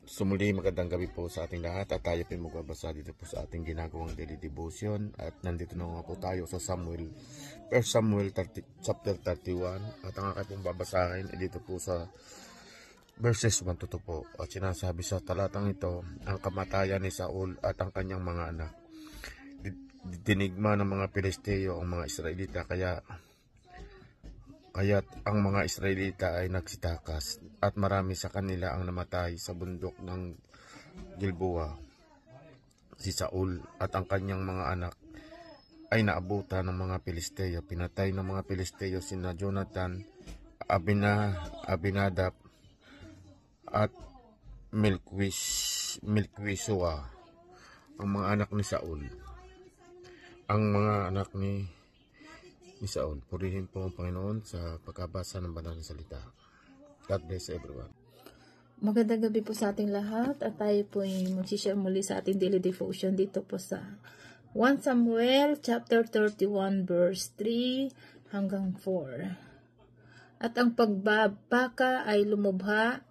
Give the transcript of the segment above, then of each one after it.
Sumuli magandang gabi po sa ating lahat at tayo po magbabasa dito po sa ating ginagawang daily devotion at nandito na nga po tayo sa 1 Samuel chapter 31 at ang aking pong babasahin ay dito po sa verses 1 to 2 po at sinasabi sa talatang ito ang kamatayan ni Saul at ang kanyang mga anak. Dinigma ng mga Pilisteo ang mga Israelita kaya't ang mga Israelita ay nagsitakas at marami sa kanila ang namatay sa bundok ng Gilboa. Si Saul at ang kanyang mga anak ay naabutan ng mga Pilisteo. Pinatay ng mga Pilisteo sina Jonathan, Abinadab at Melchishua, ang mga anak ni Saul. Ang mga anak ni Saul. Purihin po ang Panginoon sa pagkabasa ng banal na salita. God bless everyone. Magandang gabi po sa ating lahat at tayo po ay mag-share muli sa ating daily devotion dito po sa 1 Samuel chapter 31 verse 3 hanggang 4. At ang pagbabaka ay lumubha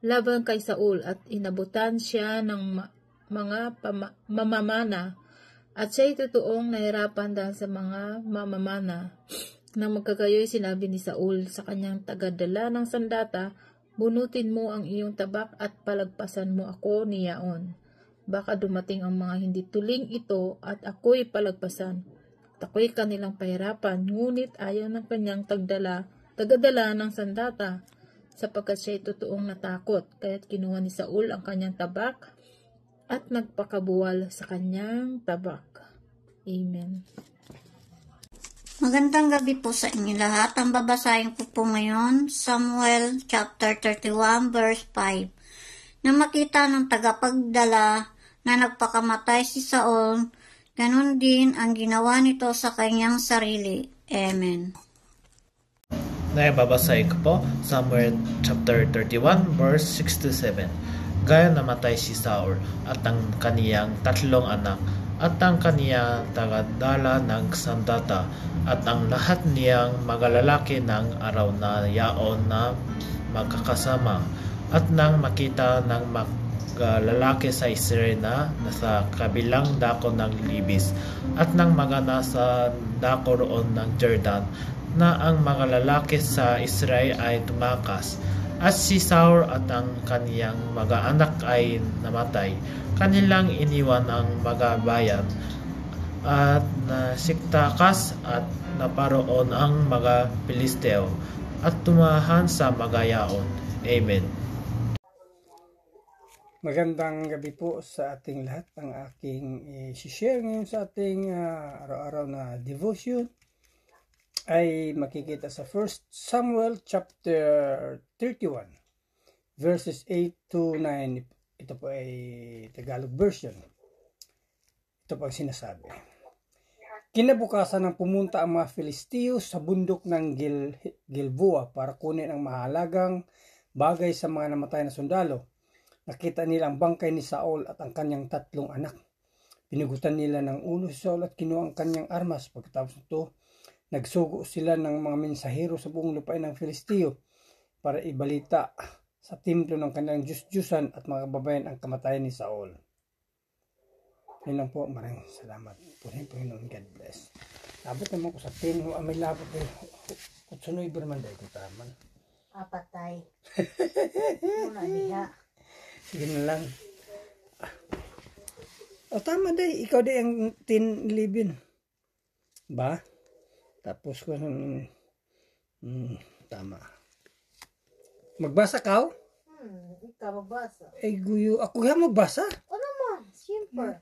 laban kay Saul at inabutan siya ng mga mamamana at siya'y totoong nahirapan dahil sa mga mamamana. Nang magkagayoy sinabi ni Saul sa kanyang tagadala ng sandata, bunutin mo ang iyong tabak at palagpasan mo ako niyaon. Baka dumating ang mga hindi tuling ito at ako'y palagpasan. At ako'y kanilang pahirapan, ngunit ayaw ng kanyang tagadala ng sandata, sapagkat siya'y totoong natakot. Kaya't kinuha ni Saul ang kanyang tabak at nagpakabuwal sa kanyang tabak. Amen. Magandang gabi po sa inyo lahat. Ang babasahin ko po ngayon, Samuel chapter 31 verse 5. Na makita ng tagapagdala na nagpakamatay si Saul, ganun din ang ginawa nito sa kanyang sarili. Amen. Babasahin ko po, Samuel chapter 31 verse 6 to 7. Gaya namatay si Saul at ang kaniyang tatlong anak at ang kaniyang tagadala ng sandata at ang lahat niyang magalalaki ng araw na yaon na magkakasama at nang makita ng magalalaki sa Israel na nasa kabilang dako ng Libis at nang magana sa dako roon ng Jordan na ang mga lalaki sa Israel ay tumakas at si Saul at ang kaniyang mga anak ay namatay. Kanilang iniwan ang mga bayan at nasiktakas at naparoon ang mga Pilisteo at tumahan sa mga yaon. Amen. Magandang gabi po sa ating lahat. Ang aking i-share ngayon sa ating araw-araw na devotion ay makikita sa 1 Samuel chapter 31 verses 8 to 9. Ito po ay Tagalog version. Ito po ang sinasabi. Kinabukasan ng pumunta ang mga Filisteo sa bundok ng Gilboa para kunin ang mahalagang bagay sa mga namatay na sundalo. Nakita nila ang bangkay ni Saul at ang kanyang tatlong anak. Pinugutan nila ng ulo si Saul at kinuha ang kanyang armas. Pagkatapos nito, nagsugo sila ng mga mensahero sa buong lupain ng Filisteo para ibalita sa templo ng kanilang Diyos-Diyusan at mga kababayan ang kamatayan ni Saul. Yun lang po, maraming salamat. Panginoon, God bless. Labot naman ko sa 10, may labot eh. Kutsunoy berman dahil kung taman. Apatay. Muna niya. Sige na lang. O tama day, ikaw day ang 10-11. Ba? Tapos ko tama. Magbasa ka? Ikaw magbasa. Ay guyo, ako nga magbasa? O naman, siyempre.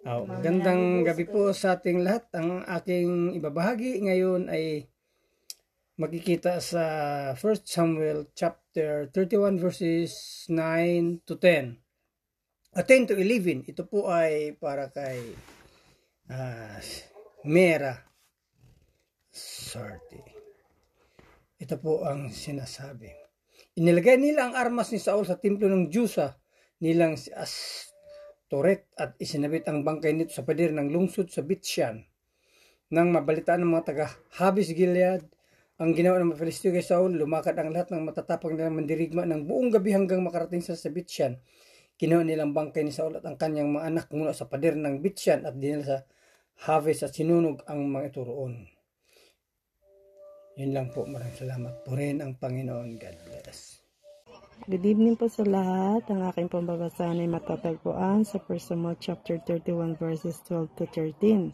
Magandang gabi po sa ating lahat. Ang aking ibabahagi ngayon ay makikita sa 1 Samuel chapter 31 verses 9 to 10. 10 to 11. Ito po ay para kay Mera Sarti. Ito po ang sinasabi. Inilagay nila ang armas ni Saul sa templo ng Diyosa nilang si Astoret at isinabit ang bangkay nito sa pader ng lungsod sa Bitsyan. Nang mabalitaan ng mga taga Habes Gilead Ang ginawa ng mga Filisteo kay Saul, lumakad ang lahat ng matatapang nilang mandirigma ng buong gabi hanggang makarating sa Bitsyan. Kinuha nilang bangkay ni Saul at ang kanyang mga anak mula sa pader ng Bitsyan at dinala sa Haves at sinunog ang mga ito roon. Yun lang po. Maraming salamat. Purihin ang Panginoon. God bless. Good evening po sa lahat. Ang aking pambabasahan ay matatagpuan sa 1 Samuel chapter 31 verses 12 to 13.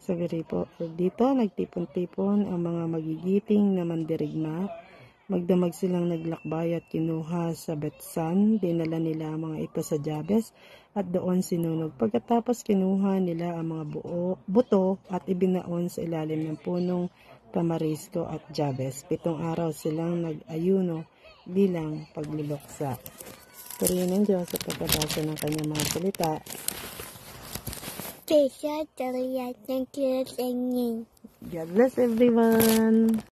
Sabi po, dito nagtipon-tipon ang mga magigiting na mandirigma. Magdamag silang naglakbay at kinuha sa Betsan. Dinala nila ang mga ito sa Jabes at doon sinunog. Pagkatapos kinuha nila ang mga buto at ibinaon sa ilalim ng punong tamarisko at Jabes. 7 araw silang nag-ayuno bilang pagluluksa. Purihin ng Diyos sa pagbabasa ng kanyang mga salita. Thank you for singing. God bless everyone!